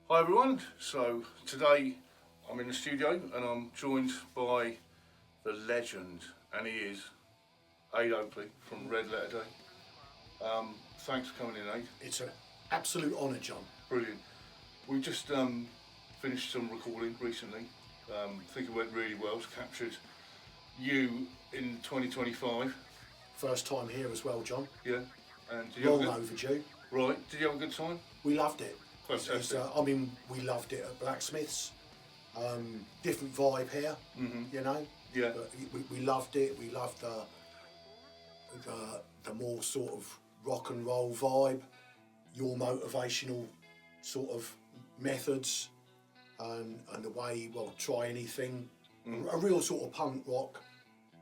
Hi everyone, so today I'm in the studio and I'm joined by the legend, and he is Ade Oakley from Red Letter Day. Thanks for coming in, Ade. It's an absolute honour, John. Brilliant. We just finished some recording recently. I think it went really well. It's captured you in 2025. First time here as well, John. Yeah. And did you Long have a good, overdue. Right. Did you have a good time? We loved it. Fantastic. We loved it at Blacksmiths. Different vibe here, you know. Yeah. But we loved it. We loved the more sort of rock and roll vibe, your motivational sort of methods, and the way, well, try anything. A real sort of punk rock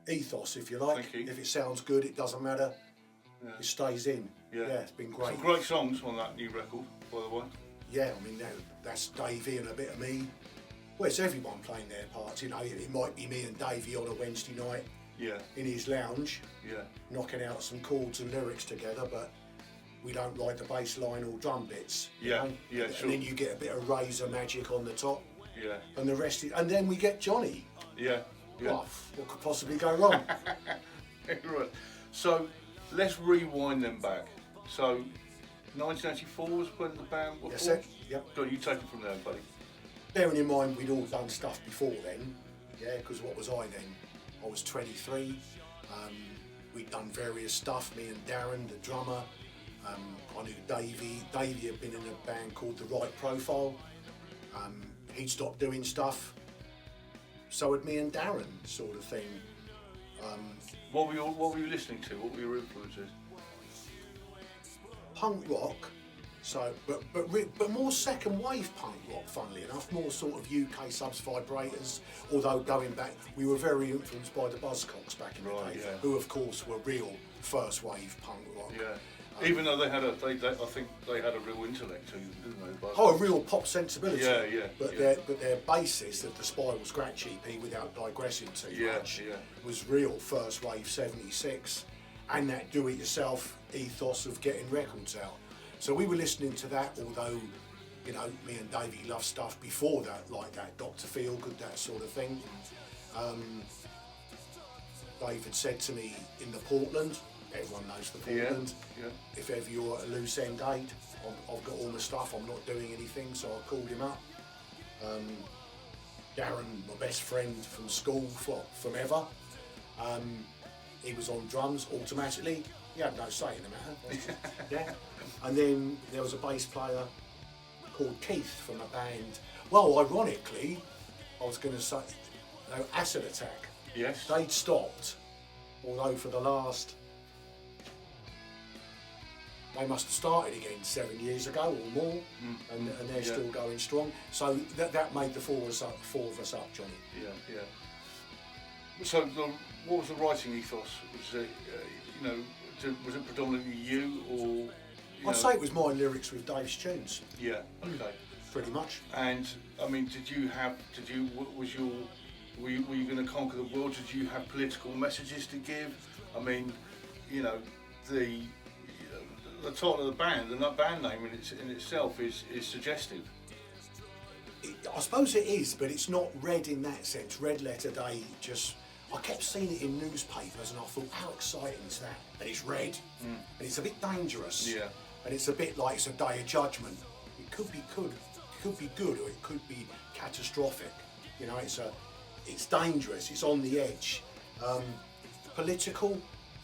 ethos, if you like. Thank you. If it sounds good, it doesn't matter. Yeah. It stays in. Yeah. It's been great. Some great songs on that new record, by the way. Yeah, I mean, that's Davey and a bit of me. Well, it's everyone playing their parts, you know. It might be me and Davey on a Wednesday night in his lounge, knocking out some chords and lyrics together, but we don't write the bass line or drum bits. You know? Sure. And then you get a bit of razor magic on the top. Yeah. And the rest is, and then we get Jonny. Yeah. Oh, what could possibly go wrong? Right. So let's rewind them back. So 1984 was when the band were Yes, formed? yep. Go on, you take it from there, buddy. Bearing in mind we'd all done stuff before then, because what was I then? I was 23. We'd done various stuff, me and Darren, the drummer. I knew Davey. Davey had been in a band called The Right Profile. He'd stopped doing stuff. So had me and Darren, sort of thing. What were you listening to? What were your influences? Punk rock, so but more second wave punk rock, funnily enough, more sort of UK subs vibrators, although going back we were very influenced by the Buzzcocks back in the day, who of course were real first wave punk rock. Yeah. Even though I think they had a real intellect to them, didn't they? Oh, a real pop sensibility. Yeah. But their basis of the Spiral Scratch EP, without digressing too much, was real first wave 76, and that do-it-yourself ethos of getting records out. So we were listening to that, although, you know, me and Davey loved stuff before that, like that Dr. Feelgood, that sort of thing. Dave had said to me in the Portland, everyone knows the Portland, if ever you're at a loose end aid, I've got all my stuff, I'm not doing anything, so I called him up. Darren, my best friend from school from ever, he was on drums automatically. He had no say in the matter. And then there was a bass player called Keith from a band. Well, ironically, I was going to say, Acid Attack. Yes. They'd stopped, although for the last, they must have started again 7 years ago or more, and they're still going strong. So that made the four of us up, Jonny. Yeah. So what was the writing ethos? Was it, was it predominantly you, or? I'd say it was my lyrics with Dave's tunes. Yeah. Okay. Pretty much. And I mean, were you going to conquer the world? Did you have political messages to give? I mean, the title of the band and that band name in itself is suggestive. I suppose it is, but it's not red in that sense. Red Letter Day, I kept seeing it in newspapers and I thought, how exciting is that? And it's red, and it's a bit dangerous. Yeah. And it's a bit like it's a day of judgment. It could be good, or it could be catastrophic. You know, it's dangerous, it's on the edge. Political,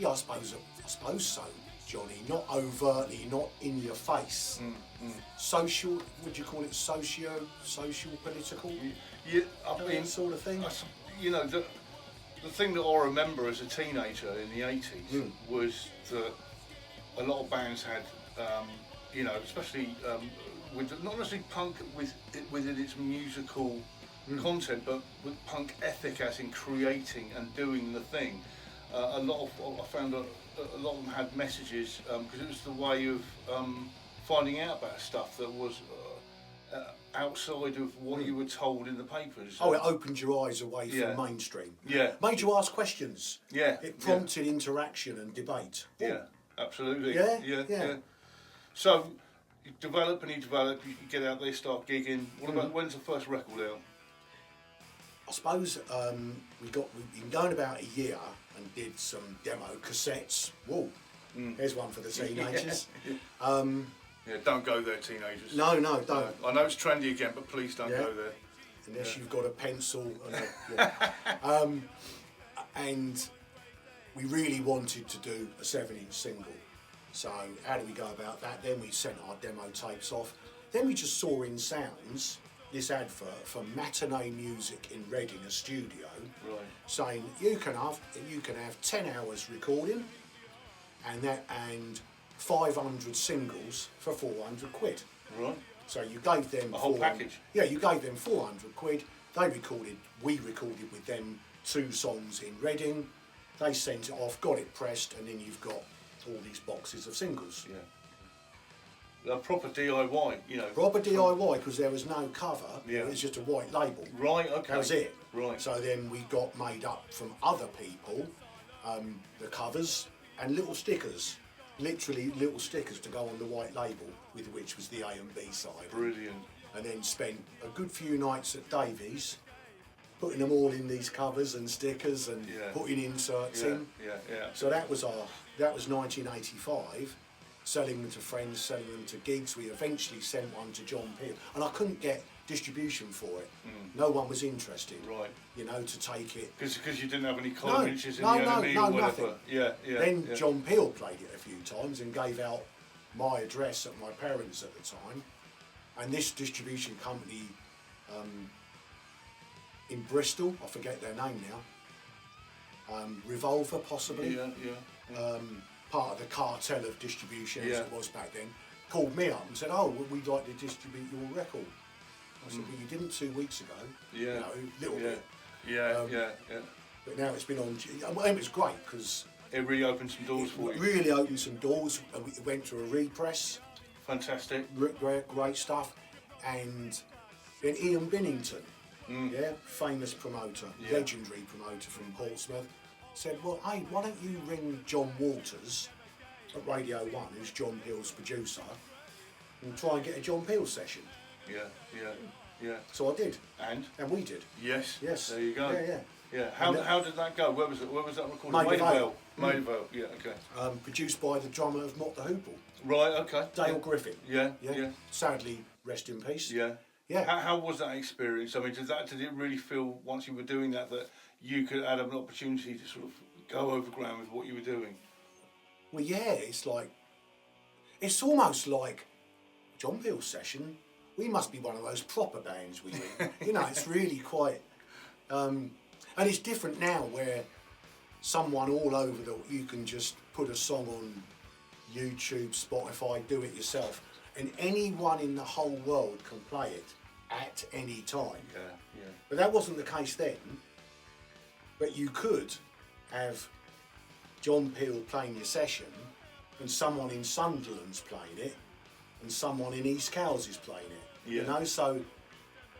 I suppose so, Jonny. Not overtly, not in your face. Social, would you call it social political? Yeah, I mean, that sort of thing. The thing that I remember as a teenager in the 80s was that a lot of bands had, especially with not necessarily punk within its musical content, but with punk ethic, as in creating and doing the thing. I found a lot of them had messages because it was the way of finding out about stuff that was outside of what you were told in the papers. Oh, it opened your eyes away from mainstream. Yeah. Made you ask questions. Yeah. It prompted interaction and debate. Yeah, absolutely. Yeah. So, you develop and you develop. You get out there, start gigging. What about when's the first record out? I suppose we've been going about a year and did some demo cassettes. Whoa, there's one for the teenagers. Yeah, don't go there, teenagers. No, don't. I know it's trendy again, but please don't go there. Unless you've got a pencil. And we really wanted to do a 7-inch single. So how do we go about that? Then we sent our demo tapes off. Then we just saw in Sounds this advert for Matinee Music in Reading, a studio, saying you can have 10 hours recording and 500 singles for 400 quid. Right. So you gave them a whole package. Yeah, you gave them 400 quid. We recorded with them 2 songs in Reading. They sent it off, got it pressed, and then you've got all these boxes of singles. Yeah. A proper DIY, you know. Proper DIY, because there was no cover. Yeah. It was just a white label. Right. Okay. That was it. Right. So then we got made up from other people, the covers and little stickers. Literally little stickers to go on the white label, with which was the A and B side. Brilliant. And then spent a good few nights at Davies, putting them all in these covers and stickers and putting inserts in. Yeah. So that was 1985. Selling them to friends, selling them to gigs. We eventually sent one to John Peel, and I couldn't get distribution for it. No one was interested. Right. You know, to take it. Because you didn't have any column inches in no, the enemy no, or whatever. nothing. Yeah. Then John Peel played it a few times and gave out my address at my parents at the time, and this distribution company in Bristol, I forget their name now, Revolver possibly. Yeah. Part of the cartel of distribution as it was back then, called me up and said, "Oh, we'd like to distribute your record." I said, "Well, you didn't 2 weeks ago." Yeah. You know, little bit. Yeah. But now it's been on. And it was great because it really opened some doors for you. Really opened some doors. And we went to a repress. Fantastic. Great stuff. And then Ian Binnington, famous promoter, legendary promoter from Portsmouth, said, "Well, hey, why don't you ring John Waters at Radio 1, who's John Peel's producer, and try and get a John Peel session?" Yeah. So I did. And we did. Yes. There you go. Yeah. How did that go? Where was that recorded? Maida Vale. Maida Vale. Yeah. Okay. Produced by the drummer of Mott the Hoople. Right. Okay. Dale Griffin. Yeah. Sadly, rest in peace. Yeah. Yeah. How was that experience? I mean, did it really feel once you were doing that you could have an opportunity to sort of go over ground with what you were doing? Well, yeah. It's almost like John Peel's session. We must be one of those proper bands we read. You know, it's really quite. And it's different now, where someone all over you can just put a song on YouTube, Spotify, do it yourself, and anyone in the whole world can play it at any time. Yeah. But that wasn't the case then. But you could have John Peel playing your session, and someone in Sunderland's playing it, and someone in East Cowes is playing it. Yeah. You know, so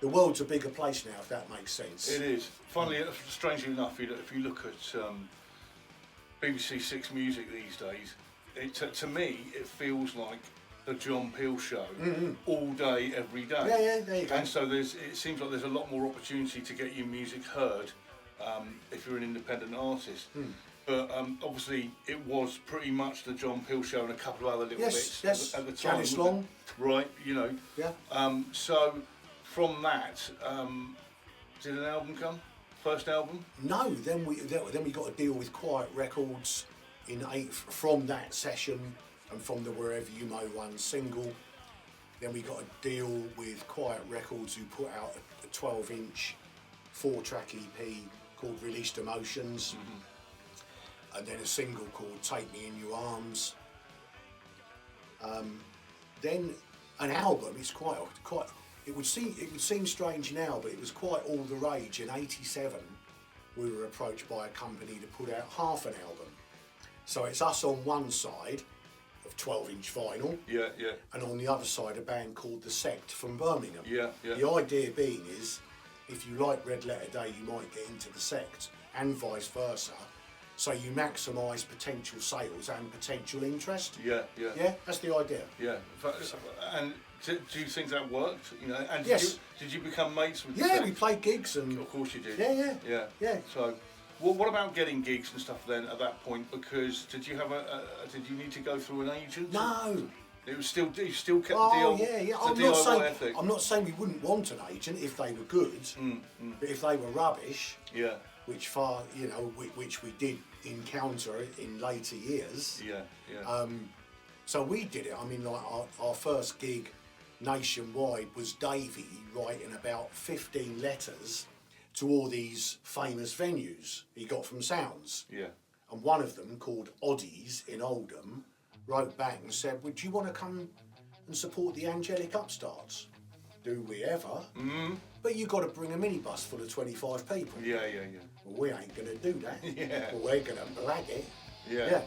the world's a bigger place now, if that makes sense. It is. Funnily, strangely enough, if you look at BBC Six Music these days, to me it feels like the John Peel show all day, every day. Yeah, there you go. And so it seems like there's a lot more opportunity to get your music heard if you're an independent artist. But obviously it was pretty much the John Peel show and a couple of other little bits at the time. Janice Long. Right, you know. Yeah. So from that, did an album come? First album? No, then we got a deal with Quiet Records from that session and from the Wherever You May Run single. Then we got a deal with Quiet Records, who put out a 12-inch 4-track EP called Released Emotions, and then a single called Take Me in Your Arms. Then an album. It's quite. It would seem strange now, but it was quite all the rage. In '87, we were approached by a company to put out half an album. So it's us on one side of 12-inch vinyl, and on the other side a band called The Sect from Birmingham. The idea being is, if you like Red Letter Day, you might get into The Sect, and vice versa. so you maximise potential sales and potential interest. Yeah, yeah. Yeah, that's the idea. Yeah, and do you think that worked? You know, and Yes. Did you become mates with? Yeah, we played gigs and. Of course you did. Yeah. So, what about getting gigs and stuff then at that point? Because did you have did you need to go through an agent? No. It was still you still kept the Oh deal. yeah. The I'm not saying we wouldn't want an agent if they were good, but if they were rubbish, Yeah. which we did encounter in later years. Yeah. So we did it. I mean, like our first gig nationwide was Davey writing about 15 letters to all these famous venues he got from Sounds. Yeah. And one of them, called Oddies in Oldham, wrote back and said, would you want to come and support the Angelic Upstarts? Do we ever? But you got to bring a minibus full of 25 people. Yeah. Well, we ain't going to do that. Yeah. Well, we're going to blag it. Yeah.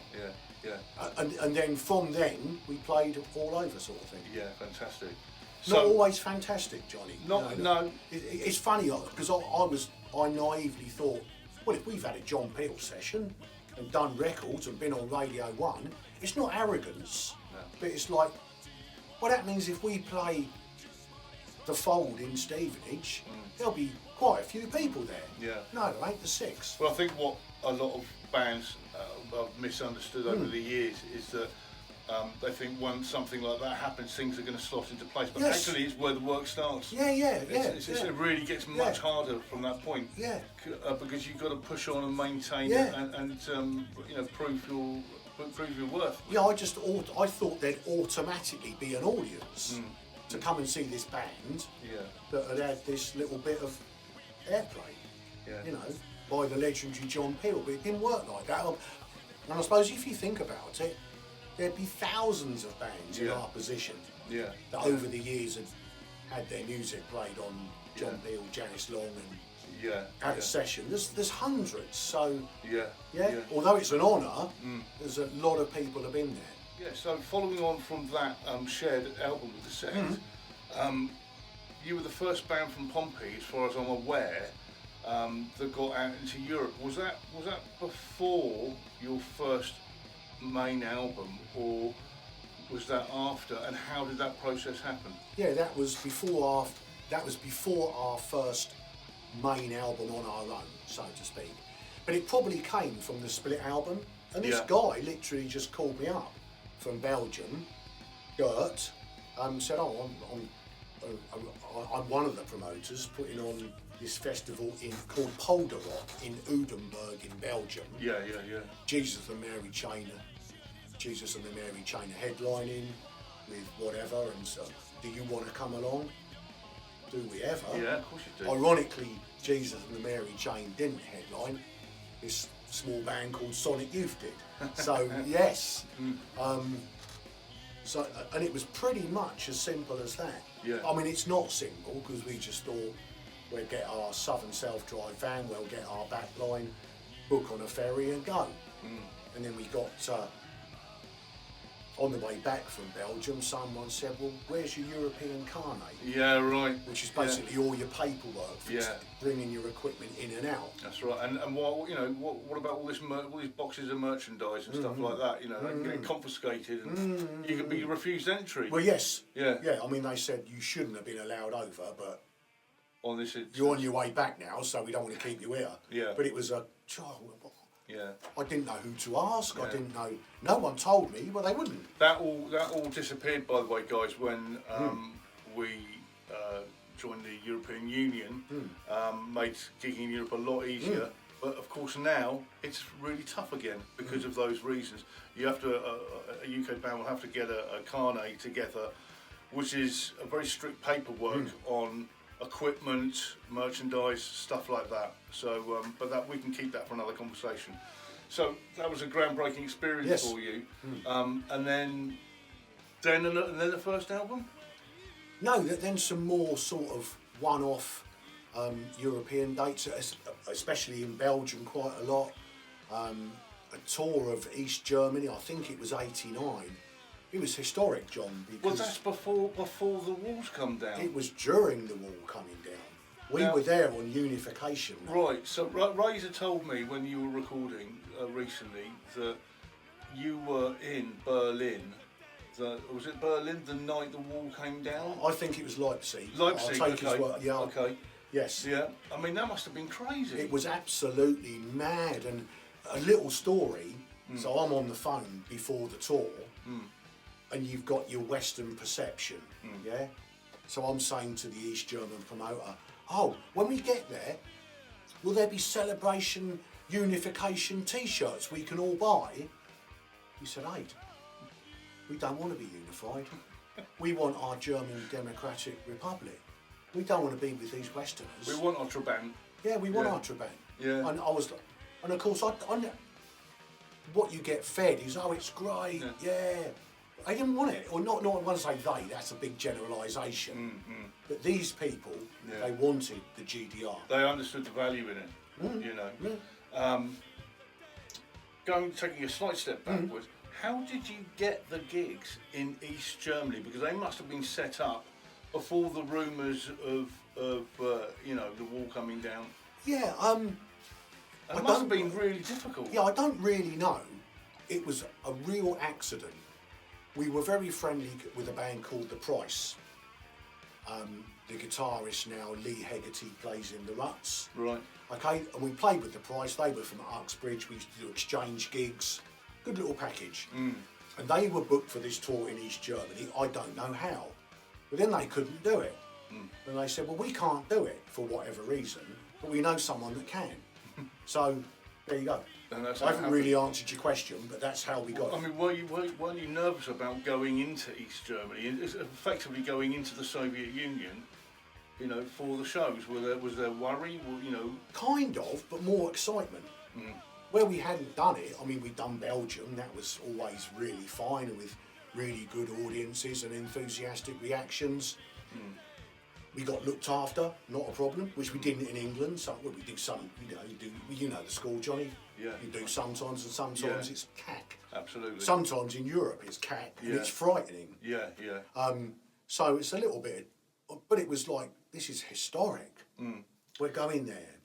And then from then, we played all over, sort of thing. Yeah, fantastic. Not always fantastic, Johnny. No. It's funny because I naively thought, well, if we've had a John Peel session and done records and been on Radio 1, it's not arrogance, but it's like, well, that means if we play the Fold in Stevenage, there'll be quite a few people there. Yeah. No, there ain't the 6. Well, I think what a lot of bands have misunderstood over the years is that they think once something like that happens, things are going to slot into place. But actually, it's where the work starts. Yeah. It really gets much harder from that point. Yeah. Because you've got to push on and maintain and prove your worth. Yeah, I thought there'd automatically be an audience to come and see this band that had this little bit of airplay. Yeah. By the legendary John Peel, but it didn't work like that. And I suppose if you think about it, there'd be thousands of bands in our position that over the years had their music played on John Peel, Janice Long, and had a session. There's hundreds, so although it's an honour, there's a lot of people have been there. Yeah, so following on from that shared album with the set, you were the first band from Pompey, as far as I'm aware, that got out into Europe. Was that before your first main album, or was that after? And how did that process happen? Yeah, that was before our first main album on our own, so to speak. But it probably came from the Split album. And this guy literally just called me up from Belgium, Gert, said, "Oh, I'm one of the promoters putting on this festival called Polder Rock in Udenburg in Belgium. Yeah. Jesus and the Mary Chainer headlining with whatever, and so, do you want to come along? Do we ever? Yeah, of course you do. Ironically, Jesus and the Mary Chain didn't headline. This small band called Sonic Youth did. So yes. And it was pretty much as simple as that. Yeah. I mean, it's not simple because we just thought we'd get our Southern self-drive van, we'll get our back line, book on a ferry and go. And then we got, on the way back from Belgium, someone said, well, where's your European carnet? Yeah, right. Which is basically all your paperwork for bringing your equipment in and out. That's right. And what about all these boxes of merchandise and stuff like that? They get confiscated and you could be refused entry. Well, yes. Yeah. I mean, they said you shouldn't have been allowed over, but on this, you're on your way back now, so we don't want to keep you here. Yeah. But it was yeah. I didn't know who to ask. I didn't know. No one told me. Well, they wouldn't. That all disappeared, by the way, guys, when we joined the European Union. Made gigging in Europe a lot easier. But of course now it's really tough again because of those reasons. You have to a UK band will have to get a carnet together, which is a very strict paperwork on equipment, merchandise, stuff like that. So, but that we can keep that for another conversation. So that was a groundbreaking experience for you. And then the first album. No, then some more sort of one-off European dates, especially in Belgium, quite a lot. A tour of East Germany. I think it was '89. It was historic, John. Because well, that's before the walls come down. It was during the wall coming down. We were there on Unification. Right, so Razor told me when you were recording recently that you were in Berlin. Was it Berlin the night the wall came down? I think it was Leipzig. Leipzig, I'll take okay. his word. Yeah. Okay. Yes. Yeah. I mean, that must have been crazy. It was absolutely mad. And a little story. So I'm on the phone before the tour, and you've got your Western perception. Yeah. So I'm saying to the East German promoter, "Oh, when we get there, will there be Celebration Unification T-shirts we can all buy?" He said, "Ade, we don't want to be unified. We want our German Democratic Republic. We don't want to be with these Westerners. We want our Trabant. Yeah, we want our Trabant." Yeah. And I was, and of course, what you get fed is, "Oh, it's great, yeah." I didn't want it, or not want to say they. That's a big generalisation. But these people, they wanted the GDR. They understood the value in it. You know. Taking a slight step backwards. How did you get the gigs in East Germany? Because they must have been set up before the rumours of you know, the wall coming down. Yeah. It must have been really difficult. Yeah, I don't really know. It was a real accident. We were very friendly with a band called The Price. The guitarist now, Lee Hegarty, plays in the Ruts. Right. Okay, and we played with The Price. They were from Uxbridge. We used to do exchange gigs. Good little package. And they were booked for this tour in East Germany. I don't know how. But then they couldn't do it. And they said, "Well, we can't do it for whatever reason, but we know someone that can." So there you go. And that's I haven't really answered your question, but that's how we got it. I mean, weren't you nervous about going into East Germany, effectively going into the Soviet Union, you know, for the shows? Was there worry, you know? Kind of, but more excitement. Where we hadn't done it, I mean, we'd done Belgium, that was always really fine and with really good audiences and enthusiastic reactions. We got looked after, not a problem, which we didn't in England. So we do some, you know the score, Jonny. Yeah. You do sometimes, and sometimes it's cack. Absolutely. Sometimes in Europe it's cack, and it's frightening. Yeah. So it's a little bit, but it was like, this is historic. We're going there,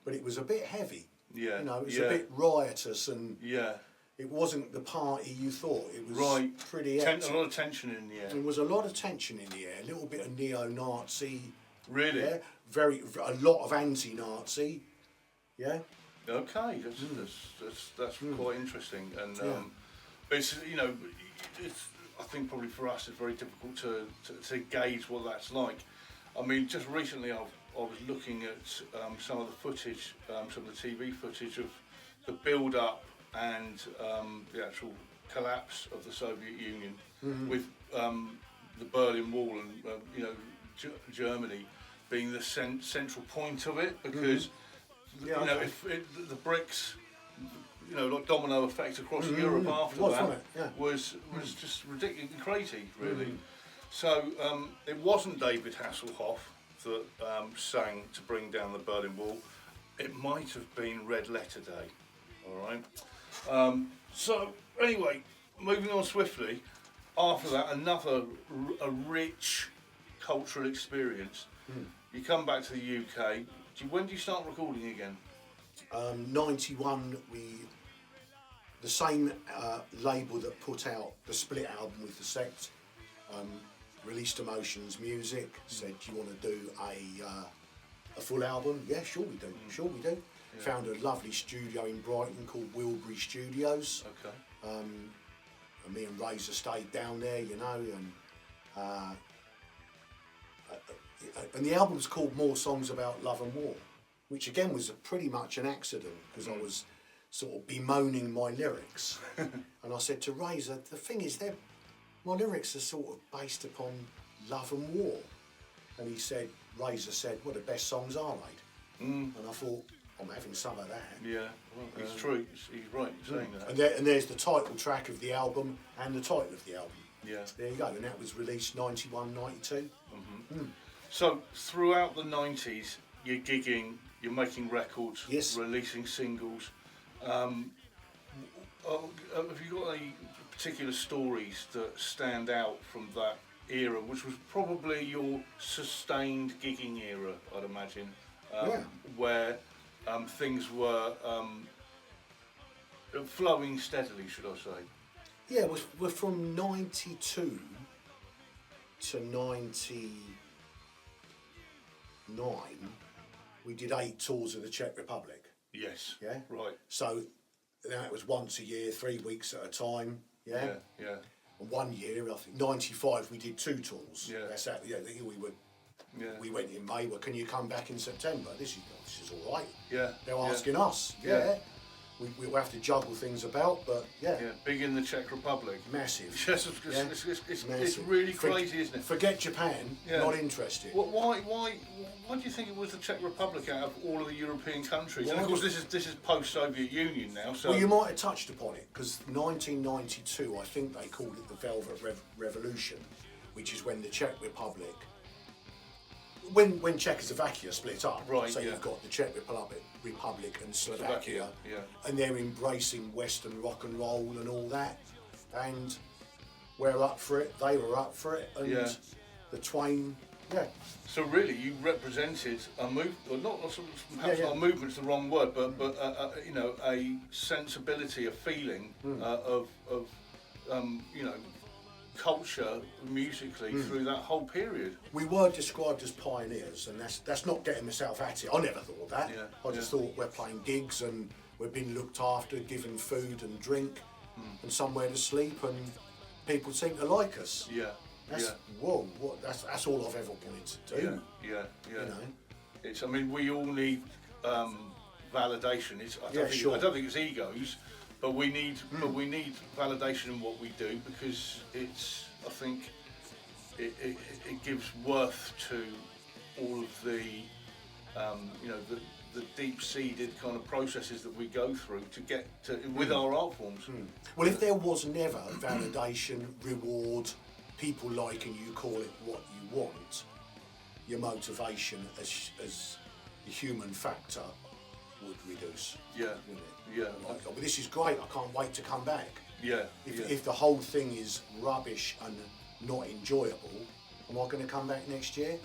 but it was a bit heavy. Yeah. You know, it was a bit riotous, and yeah. It wasn't the party you thought. It was pretty hectic. A lot of tension in the air. There was a lot of tension in the air. A little bit of neo-Nazi. Really? Yeah. A lot of anti-Nazi. Yeah. Okay, that's quite interesting, and it's, you know, I think probably for us it's very difficult to gauge what that's like. I mean, just recently I was looking at some of the footage, some of the TV footage of the build-up and the actual collapse of the Soviet Union, with the Berlin Wall and you know, Germany being the central point of it, because you know, if the bricks, you know, like domino effect across Europe after that was just ridiculously crazy, really. So it wasn't David Hasselhoff that sang to bring down the Berlin Wall. It might have been Red Letter Day. All right. So anyway, moving on swiftly. After that, a rich cultural experience. You come back to the UK. When do you start recording again? 91. The same label that put out the split album with the Sect, released Emotions Music. Said, "Do you want to do a full album?" Yeah, sure we do. Sure we do. Yeah. Found a lovely studio in Brighton called Wilbury Studios. Okay. And me and Razor stayed down there, you know, and the album's called More Songs About Love and War, which again was pretty much an accident, because I was sort of bemoaning my lyrics. And I said to Razor, the thing is, my lyrics are sort of based upon love and war. And Razor said, "Well, the best songs are made." And I thought, I'm having some of that. Yeah, well, it's true. He's right in saying that. And there's the title track of the album and the title of the album. Yeah. There you go. And that was released 91, 92. So throughout the 90s, you're gigging, you're making records, releasing singles. Have you got any particular stories that stand out from that era, which was probably your sustained gigging era, I'd imagine, where things were flowing steadily, should I say? Yeah, we're from 92 to 99. We did 8 tours of the Czech Republic. Yes. Yeah. Right. So that was once a year, 3 weeks at a time. Yeah. Yeah. Yeah. And 1 year, I think 95, we did 2 tours. Yeah. That's that. Yeah, we were. Yeah. We went in May. Well, can you come back in September? This is all right. Yeah. They're asking us. Yeah. We have to juggle things about, but yeah. Yeah. Big in the Czech Republic. Massive. Yes, it's really crazy, isn't it? Forget Japan. Yeah. Not interested. Why do you think it was the Czech Republic out of all of the European countries? And of course, this is post-Soviet Union now. So well, you might have touched upon it because 1992, I think they called it the Velvet Revolution, which is when the Czech Republic, when Czechoslovakia split up. Right. So you've got the Czech Republic and Slovakia, yeah. and they're embracing Western rock and roll and all that, and we're up for it. They were up for it, and the twain. Yeah. So really, you represented a movement, or not perhaps not a movement's the wrong word, but you know, a sensibility, a feeling of you know, culture musically through that whole period. We were described as pioneers, and that's not getting myself at it. I never thought that. Yeah, I just thought we're playing gigs and we're being looked after, given food and drink, and somewhere to sleep, and people seem to like us. Yeah. Whoa! That's all I've ever wanted to do. Yeah. You know? I mean, we all need validation. I don't think it's egos, but we need validation in what we do, because I think it gives worth to all of the you know, the deep-seated kind of processes that we go through to get to with our art forms. Well, if there was never validation, reward, people liking you, call it what you want, your motivation as the human factor would reduce. Yeah. Wouldn't it? Yeah. Like, oh, but this is great. I can't wait to come back. Yeah. If the whole thing is rubbish and not enjoyable, am I going to come back next year?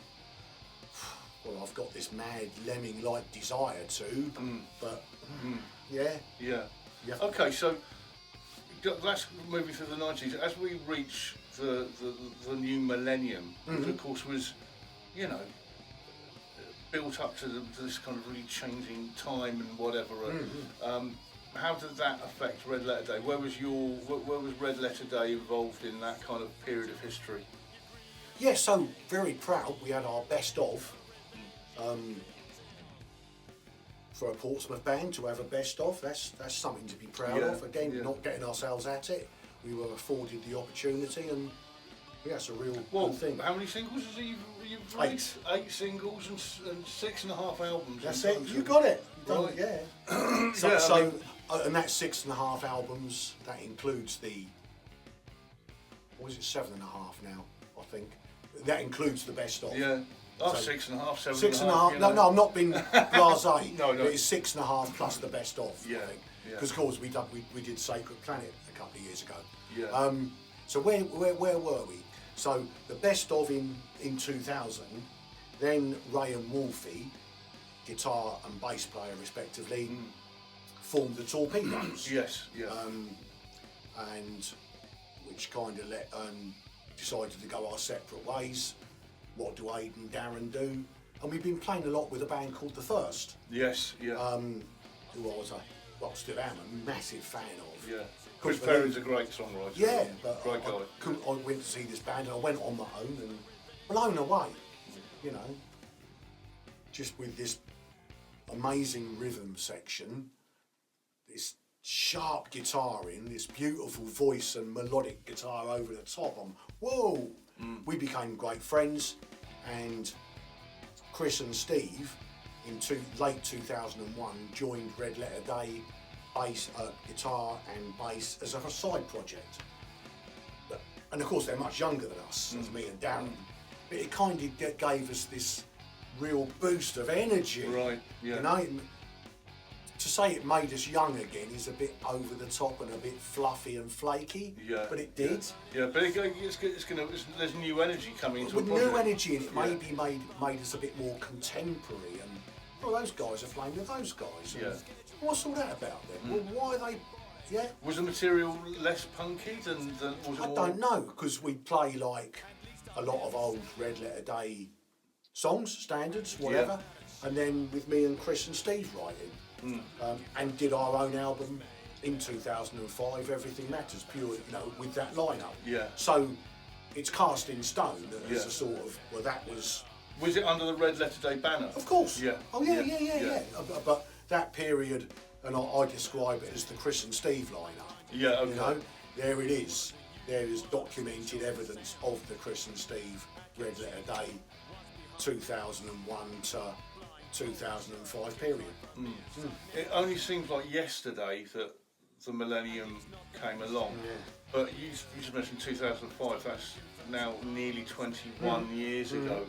Well, I've got this mad lemming-like desire to, but yeah. Okay, so that's moving through the 90s. As we reach the new millennium, which of course was, you know, built up to this kind of really changing time and whatever. How did that affect Red Letter Day? Where was Red Letter Day involved in that kind of period of history? Yeah, so very proud. We had our best of. For a Portsmouth band to have a best of, that's something to be proud of. Again, not getting ourselves at it. We were afforded the opportunity, and it's a real good thing. How many singles have you've released? 8 singles and 6.5 albums. That's it. You got it. Right. Yeah. And that's 6.5 albums. That includes the. What is it? 7.5 now, I think. That includes the best of. Yeah. Oh, So 6.5, 7.5. 6.5. You know. No, I'm not being blasé. No. But it's 6.5 plus the best of. Yeah. I think. Because of course we did Sacred Planet a couple of years ago. Yeah. So where were we? So the best of in 2000, then Ray and Wolfie, guitar and bass player respectively, formed the Torpedoes. Yes. Yeah. And which kind of decided to go our separate ways. What do Ade and Darren do? And we've been playing a lot with a band called The Thirst. Yes. Yeah. Who I was still am a massive fan of. Yeah. Chris Perry's a great songwriter. Yeah, but great guy. I went to see this band and I went on my own and blown away, you know, just with this amazing rhythm section, this sharp guitaring, this beautiful voice and melodic guitar over the top. Whoa! We became great friends, and Chris and Steve in late 2001 joined Red Letter Day, guitar and bass as a side project. And of course they're much younger than us, as me and Darren. But it kind of gave us this real boost of energy. Right. Yeah. You know, to say it made us young again is a bit over the top and a bit fluffy and flaky. Yeah. But it did. Yeah, but there's new energy coming into With a project. new energy in it, maybe made us a bit more contemporary. And those guys are playing with those guys. And what's all that about then? Well, why are they? Yeah. Was the material less punky than was it I more? don't know, because we play like a lot of old Red Letter Day songs, standards, whatever, and then with me and Chris and Steve writing, and did our own album in 2005, Everything Matters, pure, with that lineup. Yeah. So it's cast in stone as a sort of, well, that was. Was it under the Red Letter Day banner? Of course. Yeah. Oh yeah. But that period, and I describe it as the Chris and Steve lineup. Yeah. Okay. There it is. There is documented evidence of the Chris and Steve Red Letter Day 2001 to 2005 period. It only seems like yesterday that the millennium came along, but you just mentioned 2005. That's now nearly 21 years ago.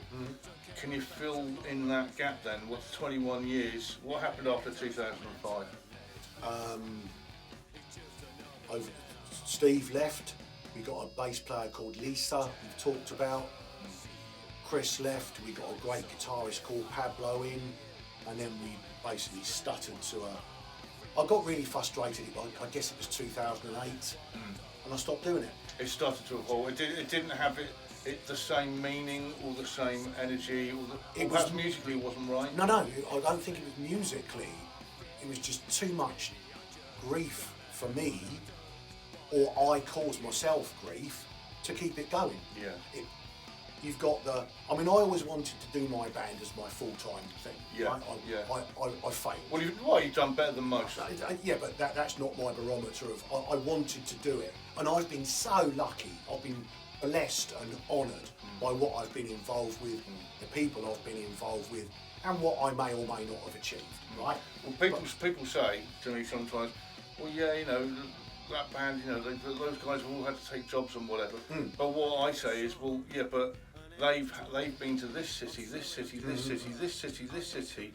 Can you fill in that gap then? What's 21 years? What happened after 2005? Steve left. We got a bass player called Lisa, we've talked about. Chris left. We got a great guitarist called Pablo in, and then we basically stuttered to I got really frustrated. I guess it was 2008, and I stopped doing it. It started to evolve. It didn't have the same meaning or the same energy, or perhaps musically it wasn't right. No, I don't think it was musically. It was just too much grief for me, or I caused myself grief to keep it going. Yeah. You've got I always wanted to do my band as my full-time thing. Yeah. I failed. Well, you've done better than most. Yeah, but that's not my barometer of. I wanted to do it, and I've been so lucky. I've been blessed and honoured by what I've been involved with, the people I've been involved with, and what I may or may not have achieved. Right? Well, people say to me sometimes, well, that band, those guys have all had to take jobs and whatever. But what I say is, well, yeah, but they've been to this city, this city, this city, this city, this city,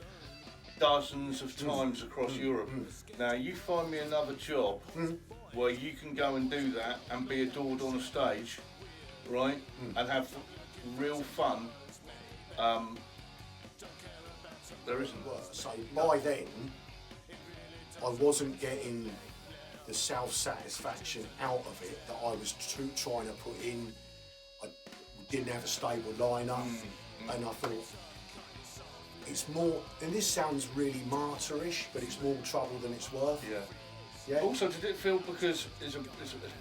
dozens of times across Europe. Now you find me another job where you can go and do that and be adored on a stage, right, and have real fun. There isn't. So by then, I wasn't getting the self-satisfaction out of it that I was trying to put in. I didn't have a stable lineup, and I thought it's more. And this sounds really martyrish, but it's more trouble than it's worth. Yeah. Also, did it feel, because it's a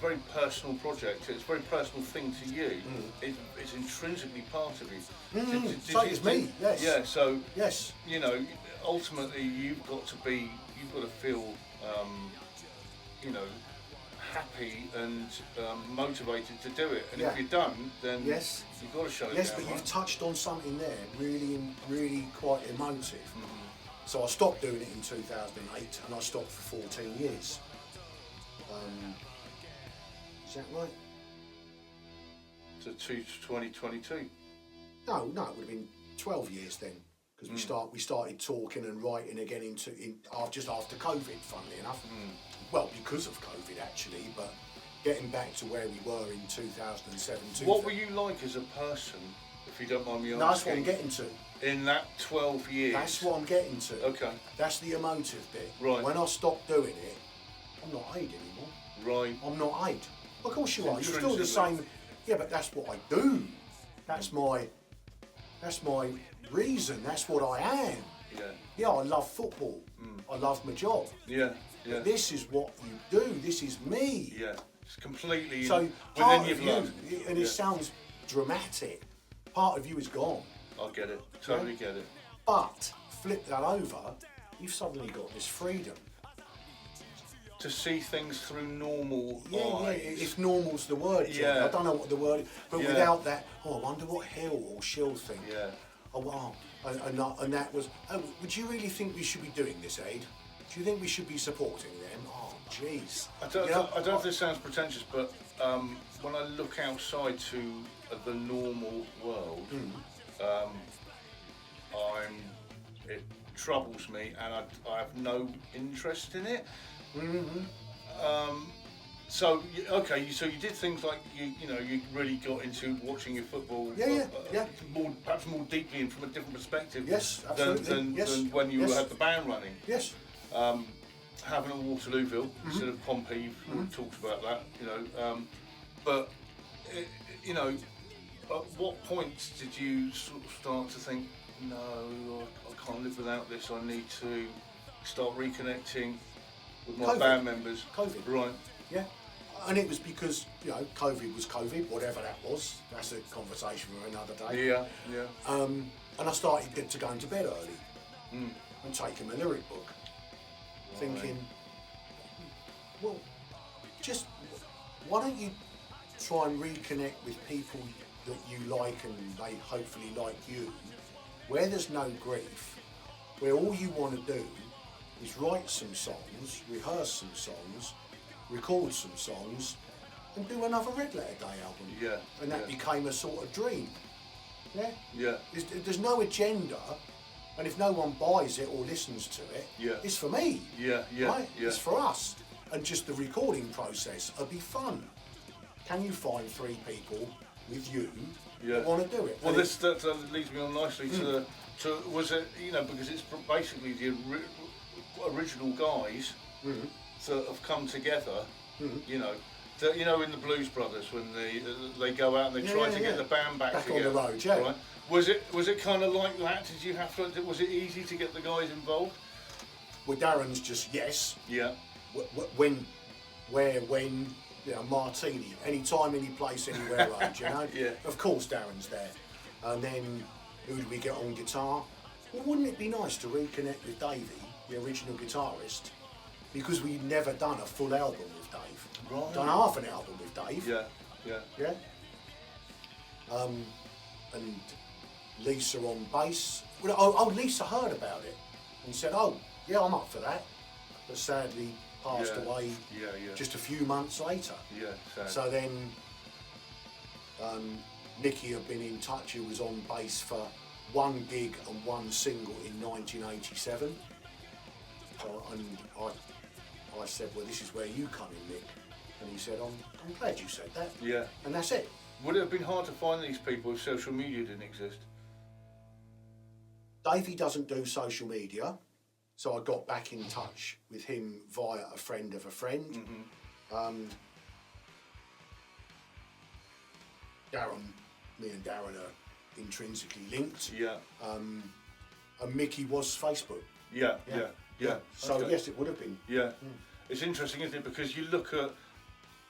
very personal project, it's a very personal thing to you, it's intrinsically part of you. So it's me, yes. Yeah, so, yes. Ultimately you've got to feel, happy and motivated to do it. And if you don't, then you've got to shut it down. Yes, but you've touched on something there, really quite emotive. So I stopped doing it in 2008, and I stopped for 14 years. Is that right? So 2022? No, it would have been 12 years then, because we started talking and writing again just after COVID, funnily enough. Well, because of COVID actually, but getting back to where we were in 2007. What were you like as a person, if you don't mind me asking? No, that's what I'm getting to. In that 12 years? That's what I'm getting to. Okay. That's the emotive bit. Right. When I stopped doing it, I'm not Ade anymore. Right. I'm not Ade. Of course you are. You're still the same. Yeah, but that's what I do. That's my reason. That's what I am. Yeah. Yeah, I love football. I love my job. Yeah. But this is what you do. This is me. Yeah. It's completely so within your blood. And it sounds dramatic. Part of you is gone. I get it. Totally get it. But flip that over, you've suddenly got this freedom to see things through normal eyes. Yeah, if normal's the word, Jonny. I don't know what the word is, but without that, I wonder what he'll or she'll think. Yeah. Oh, wow. And that was, would you really think we should be doing this, Ade? Do you think we should be supporting them? Oh, jeez. I don't know if this sounds pretentious, but when I look outside to the normal world, troubles me, and I have no interest in it. So so you did things like you really got into watching your football, perhaps more deeply and from a different perspective, Yes, absolutely. than when you had the band running. Yes. Having at Waterlooville instead of Pompey, we talked about that, but at what point did you sort of start to think, no, I can't live without this, I need to start reconnecting with my band members? COVID. Right. Yeah. And it was because, COVID was COVID, whatever that was. That's a conversation for another day. Yeah, yeah. And I started to going to bed early and taking my lyric book. Thinking, well, just why don't you try and reconnect with people that you like and they hopefully like you, where there's no grief, where all you want to do is write some songs, rehearse some songs, record some songs, and do another Red Letter Day album. Yeah. And that became a sort of dream. Yeah. Yeah. There's no agenda. And if no one buys it or listens to it, it's for me. Yeah, yeah, right? yeah. It's for us. And just the recording process will be fun. Can you find 3 people with you that want to do it? Well, that leads me on nicely to was it, because it's basically the original guys that have come together, in the Blues Brothers when they go out and they try to get the band back together. On the road, yeah. Right? Was it kind of like that? Did you have to? Was it easy to get the guys involved? Well, Darren's just yes. Yeah. When, Martini, anytime, any place, anywhere, road, Yeah. Of course, Darren's there. And then who do we get on guitar? Well, wouldn't it be nice to reconnect with Davey, the original guitarist? Because we'd never done a full album with Dave. Right. Done half an album with Dave. Yeah. Yeah. Yeah. And Lisa on bass. Well, Lisa heard about it and said, "Oh, yeah, I'm up for that," but sadly passed away just a few months later. Yeah. Sad. So then, Nicky had been in touch. He was on bass for 1 gig and 1 single in 1987. And I said, "Well, this is where you come in, Nick." And he said, I'm glad you said that. Yeah. And that's it. Would it have been hard to find these people if social media didn't exist? Davey doesn't do social media, so I got back in touch with him via a friend of a friend. Me and Darren are intrinsically linked. Yeah. And Mickey was Facebook. Yeah. So Okay. yes, it would have been. Yeah. It's interesting, isn't it? Because you look at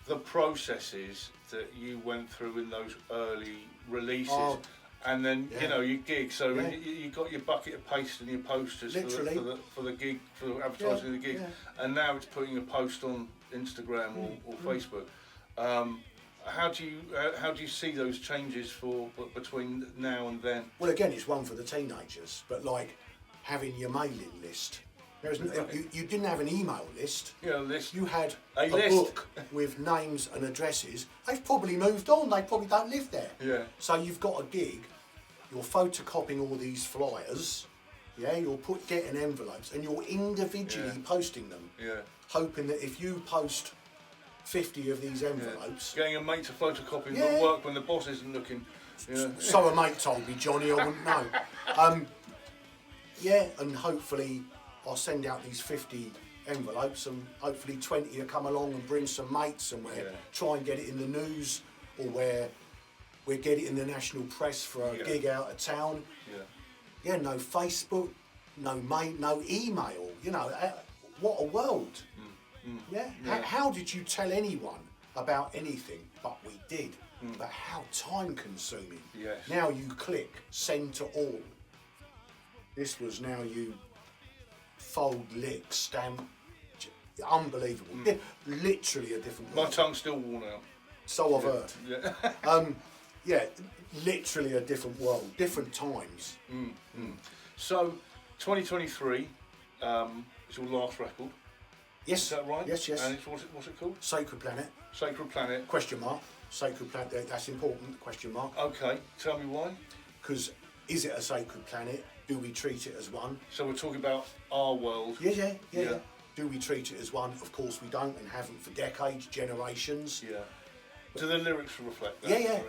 the processes that you went through in those early releases, and then you gig. So you got your bucket of paste and your posters for the gig, for advertising the gig, and now it's putting a post on Instagram or Facebook. How do you see those changes between now and then? Well, again, it's one for the teenagers, but like having your mailing list. You didn't have an email list. Yeah, list. You had a book with names and addresses. They've probably moved on. They probably don't live there. Yeah. So you've got a gig. You're photocopying all these flyers. Yeah. You're getting envelopes and you're individually posting them. Yeah. Hoping that if you post 50 of these envelopes, getting a mate to photocopy the work when the boss isn't looking. Yeah. So a mate told me, Johnny. I wouldn't know. And hopefully I'll send out these 50 envelopes and hopefully 20 will come along and bring some mates and we'll try and get it in the news, or where we get it in the national press for a gig out of town. Yeah, no Facebook, no mail, no email. What a world. Yeah. How did you tell anyone about anything? But we did. But how time consuming. Yes. Now you click send to all. This was now you fold, lick, stamp. Unbelievable. Literally a different world. My tongue's still worn out. So I've heard. Yeah. Literally a different world, different times. So, 2023 is your last record. Yes. Is that right? Yes. And what's it called? Sacred Planet. Sacred Planet. Question mark. Sacred Planet. That's important. Question mark. Okay. Tell me why. Because is it a sacred planet? Do we treat it as one? So we're talking about our world. Yeah. Do we treat it as one? Of course we don't, and haven't for decades, generations. Yeah. Do the lyrics reflect that? Yeah.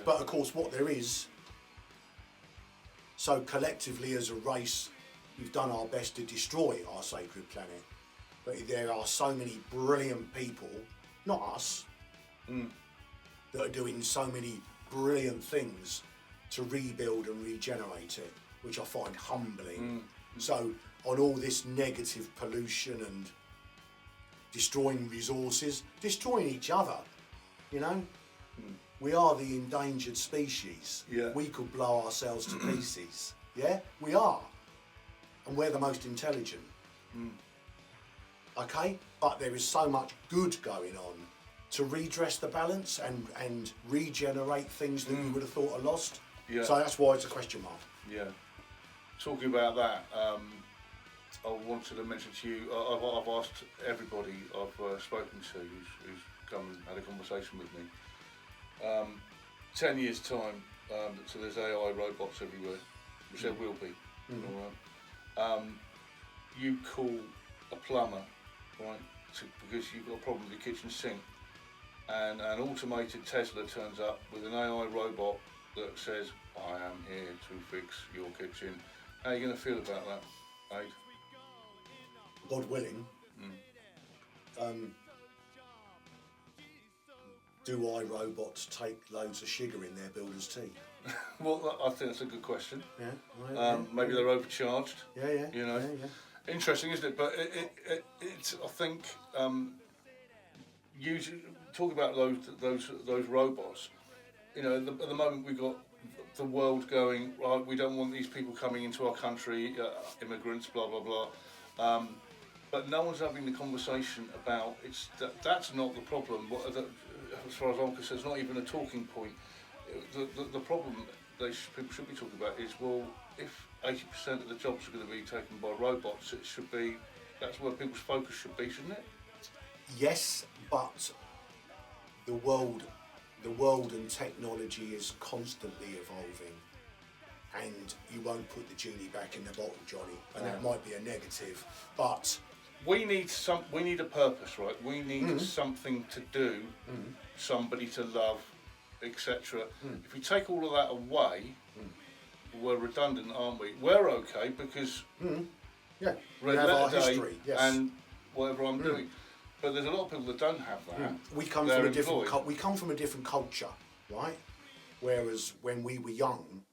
But of course what there is, so collectively as a race, we've done our best to destroy our sacred planet. But there are so many brilliant people, not us, that are doing so many brilliant things to rebuild and regenerate it, which I find humbling. So on all this negative pollution and destroying resources, destroying each other, you know? We are the endangered species. Yeah. We could blow ourselves to pieces. Yeah, we are. And we're the most intelligent. Okay? But there is so much good going on to redress the balance and regenerate things that you would have thought are lost. Yeah. So that's why it's a question mark. Yeah. Talking about that, I wanted to mention to you, I've asked everybody I've spoken to who's come and had a conversation with me. 10 years time, so there's AI robots everywhere, which there will be. All right. You call a plumber, right, because you've got a problem with your kitchen sink, and an automated Tesla turns up with an AI robot that says, I am here to fix your kitchen. How are you going to feel about that, Ade? God willing. Do iRobots take loads of sugar in their builder's tea? Well, I think that's a good question. Yeah. Maybe they're overcharged. Yeah. You know, interesting, isn't it? But it's I think talk about those robots. You know, at the moment we've got the world going right. We don't want these people coming into our country, immigrants, blah blah blah. But no one's having the conversation about that's not the problem. As far as I'm concerned, it's not even a talking point. The problem people should be talking about is, well, if 80% of the jobs are going to be taken by robots, that's where people's focus should be, shouldn't it? Yes, but the world and technology is constantly evolving, and you won't put the genie back in the bottle, Johnny, and that might be a negative, but we need a purpose, right? We need something to do, somebody to love, etc. If we take all of that away, we're redundant, aren't we? We're okay because we Red have our Letter Day history, yes. and whatever I'm doing. But there's a lot of people that don't have that. We come from a different we come from a different culture, right? Whereas when we were young,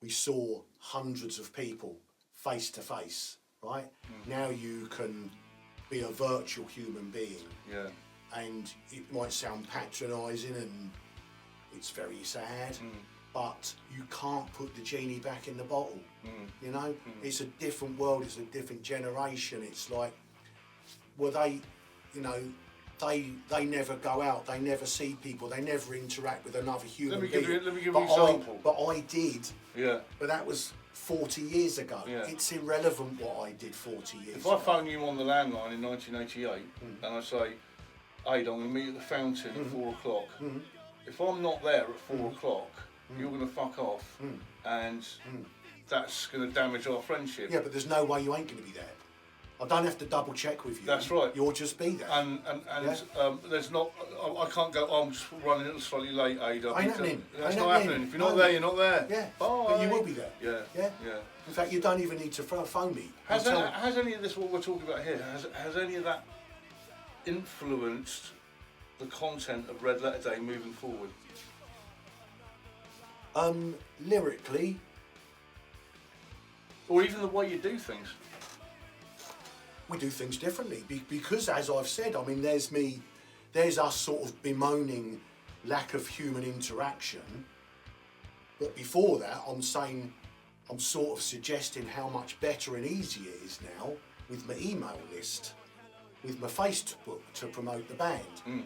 we saw hundreds of people face to face, right? Now you can be a virtual human being. Yeah. And it might sound patronising and it's very sad, but you can't put the genie back in the bottle. You know, it's a different world, it's a different generation. It's like, well, they never go out, they never see people, they never interact with another human being. Let me give you an example. But I did. Yeah. But that was 40 years ago. Yeah. It's irrelevant what I did 40 years If ago. I phone you on the landline in 1988 and I say, Ade, I'm going to meet you at the fountain at 4 o'clock. If I'm not there at 4 o'clock, you're going to fuck off, and that's going to damage our friendship. Yeah, but there's no way you ain't going to be there. I don't have to double check with you. That's right. You'll just be there. And there's not. I can't go. Oh, I'm just running a little slightly late, Ade. Ain't happening. That's not happening. If you're not there, you're not there. Yeah. Bye. But you will be there. Yeah. In fact, you don't even need to phone me. Has any of this, what we're talking about here, has any of that influenced the content of Red Letter Day moving forward? Lyrically, or even the way you do things? we do things differently because, as I've said, I mean, there's us sort of bemoaning lack of human interaction, but before that, I'm sort of suggesting how much better and easier it is now with my email list, with my Facebook to promote the band.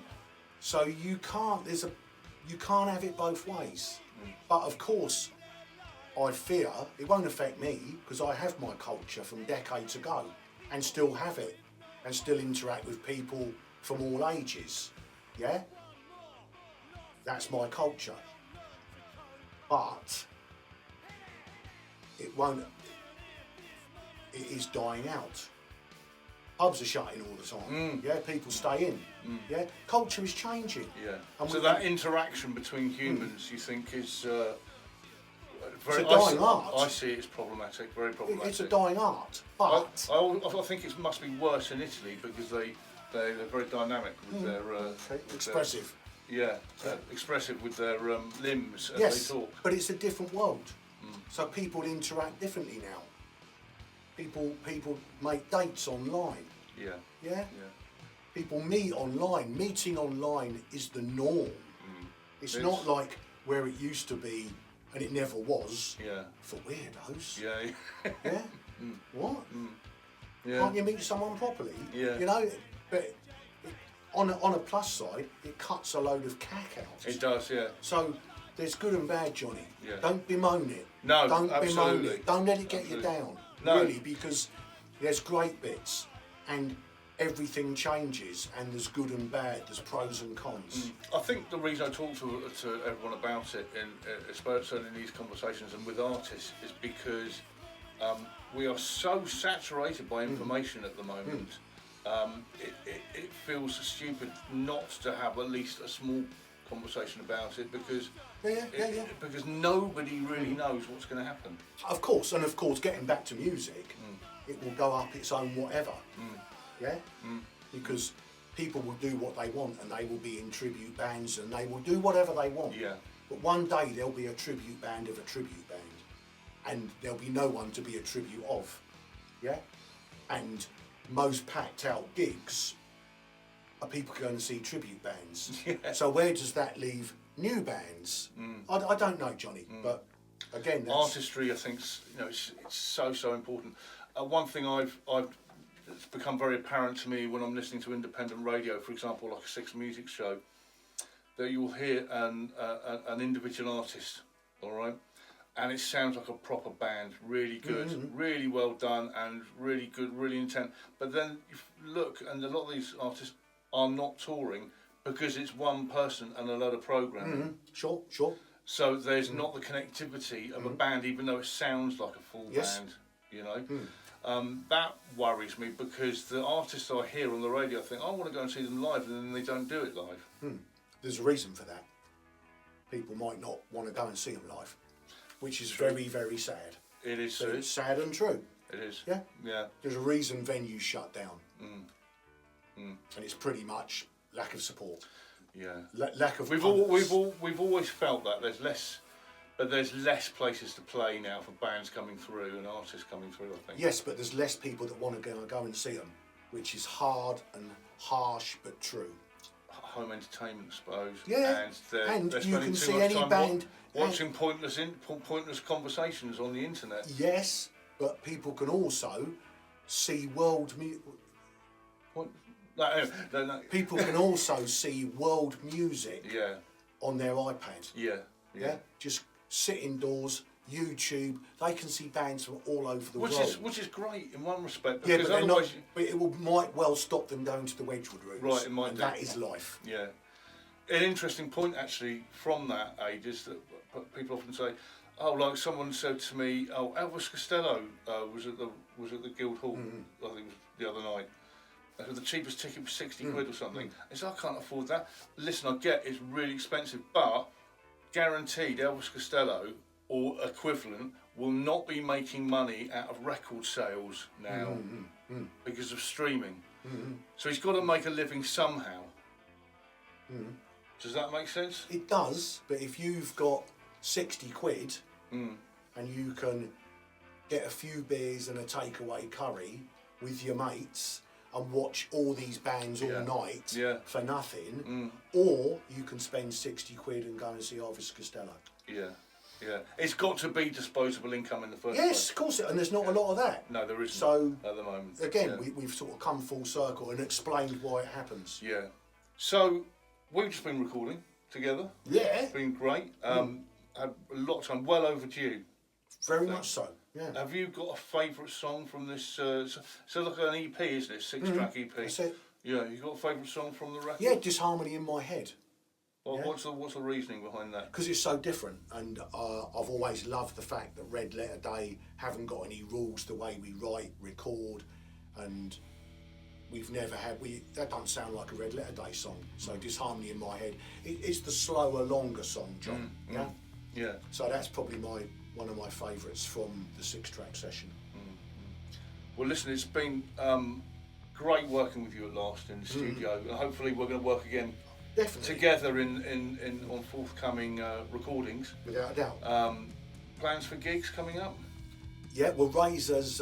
So you can't have it both ways. But of course, I fear it won't affect me because I have my culture from decades ago and still have it and still interact with people from all ages. Yeah? That's my culture. But it won't it is dying out. Pubs are shutting all the time. Yeah, people stay in. Yeah, culture is changing. Yeah. And So that interaction between humans, you think, is very. It's a dying art. I see it as problematic. Very problematic. It's a dying art, but I think it must be worse in Italy because they're very dynamic with their expressive. Expressive with their limbs as Yes, they talk. but it's a different world. So people interact differently now. People make dates online. Yeah. Yeah. Yeah. People meet online. Meeting online is the norm. It's not like where it used to be, and it never was. Yeah. For weirdos. Yeah. Yeah. What? Yeah. Can't you meet someone properly? Yeah. You know, but on a plus side, it cuts a load of cack out. It does. Yeah. So there's good and bad, Johnny. Yeah. Don't bemoan it. No, don't bemoan absolutely. it. Don't let it get Absolutely. you down. No. Really, because there's great bits and everything changes, and there's good and bad. There's pros and cons. I think the reason I talk to everyone about it, certainly in these conversations and with artists, is because we are so saturated by information at the moment. It feels stupid not to have at least a small conversation about it because because nobody really knows what's going to happen. Of course, getting back to music, it will go up its own whatever. Yeah? Because people will do what they want, and they will be in tribute bands, and they will do whatever they want. Yeah. But one day there'll be a tribute band of a tribute band, and there'll be no one to be a tribute of. Yeah? And most packed out gigs are people going to see tribute bands. Yeah. So where does that leave new bands? I don't know, Johnny, but again, that's... Artistry, I think, it's so important. One thing it's become very apparent to me when I'm listening to independent radio, for example, like a Six Music show, that you'll hear an individual artist, all right, and it sounds like a proper band, really good, really well done, and really good, really intent. But then you look, and a lot of these artists are not touring because it's one person and a load of programming. Sure. So there's not the connectivity of a band, even though it sounds like a full band, you know. That worries me because the artists I hear on the radio, I think, I want to go and see them live, and then they don't do it live. There's a reason for that. People might not want to go and see them live, which is very, very sad. It is. But it's sad and true. It is. Yeah. Yeah. There's a reason venues shut down. And it's pretty much lack of support. Yeah. Lack of. We've always felt that there's less places to play now for bands coming through and artists coming through, I think. Yes, but there's less people that want to go and see them, which is hard and harsh but true. Home entertainment, I suppose. Yeah. And they're you spending can too see much any time band watching pointless conversations on the internet. Yes, but people can also see world music. No. People can also see world music Yeah. on their iPad. Yeah. Just sit indoors, YouTube. They can see bands from all over the world. Which is great in one respect. Yeah, Because but they're not. otherwise, But it might well stop them going to the Wedgwood routes. Right, it might and do. that is life. yeah. An interesting point actually from that age is that people often say, oh, like someone said to me, oh, Elvis Costello was at the Guildhall, I think it was the other night. The cheapest ticket was 60 quid or something. It's I can't afford that. Listen, I get it's really expensive, but guaranteed Elvis Costello or equivalent will not be making money out of record sales now because of streaming. So he's got to make a living somehow. Does that make sense? It does, but if you've got 60 quid and you can get a few beers and a takeaway curry with your mates and watch all these bands all night for nothing, or you can spend 60 quid and go and see Elvis Costello. Yeah. It's got to be disposable income in the first place. Yes, of course, and there's not a lot of that. No, there isn't So, at the moment. Again, we've sort of come full circle and explained why it happens. Yeah. So, we've just been recording together. Yeah. It's been great. Had a lot of time, well overdue. Very much so, yeah. Have you got a favourite song from this? So like an EP, isn't it? 6-track EP. That's it. Yeah, you got a favourite song from the record? Yeah, Disharmony in My Head. Well, Yeah. what's the reasoning behind that? Because it's so different, and I've always loved the fact that Red Letter Day haven't got any rules the way we write, record, and we've never had. That doesn't sound like a Red Letter Day song. So Disharmony in my head, it's the slower, longer song, John. Yeah. Yeah. So that's probably one of my favourites from the 6-track session. Well, listen, it's been great working with you at last in the studio, and hopefully we're going to work again. Definitely. Together in on forthcoming recordings. Without a doubt. Plans for gigs coming up? Yeah, well, Razor's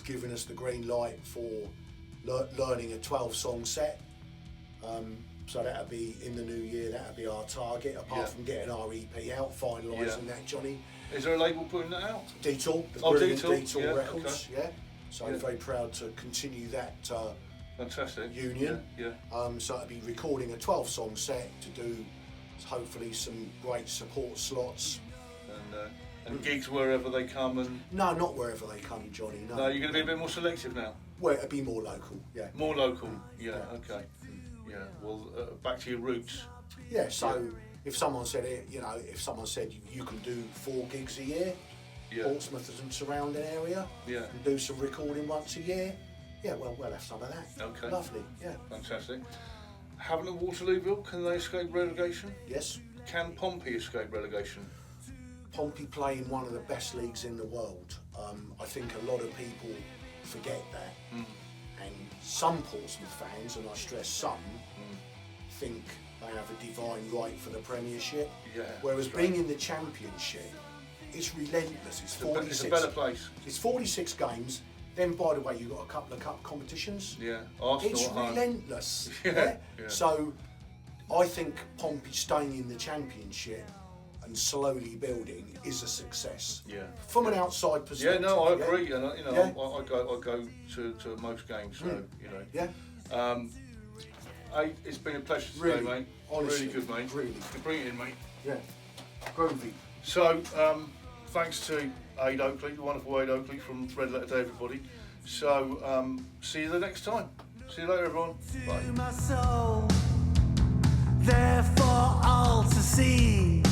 given us the green light for learning a 12-song set. So that'll be in the new year. That'll be our target. Apart from getting our EP out, finalising that, Jonny. Is there a label putting that out? Detour, the brilliant Detour. Detour Records. Okay. Yeah. So I'm very proud to continue that. Fantastic. Union. Yeah. So I'll be recording a 12-song set to do hopefully some great support slots. And gigs wherever they come and... No, not wherever they come, Jonny. No, you're going to be a bit more selective now? Well, it'll be more local, yeah. More local, yeah, okay. Yeah, well, back to your roots. Yeah, so if someone said you can do 4 gigs a year, Portsmouth and surrounding area, and do some recording once a year, we'll have some of that. Okay. Lovely, yeah. Fantastic. Havant and Waterlooville, can they escape relegation? Yes. Can Pompey escape relegation? Pompey play in one of the best leagues in the world. I think a lot of people forget that. And some Portsmouth fans, and I stress some, think they have a divine right for the Premiership. Yeah. Whereas being in the Championship, it's relentless. It's 46. It's a better place. It's 46 games. Then, by the way, you've got a couple of cup competitions. Yeah. Arsenal it's at home. relentless. Yeah. So, I think Pompey staying in the Championship and slowly building is a succce. Yeah. From an outside perspective. Yeah, no, I agree, and I go to most games, so Yeah. It's been a pleasure today, Really, mate. honestly, really good, mate. really. Bring it in, mate. Yeah. Groovy. So, thanks to Ade Oakley, the wonderful Ade Oakley from Red Letter Day, everybody. So, see you the next time. See you later, everyone. Bye. My soul, therefore all to see.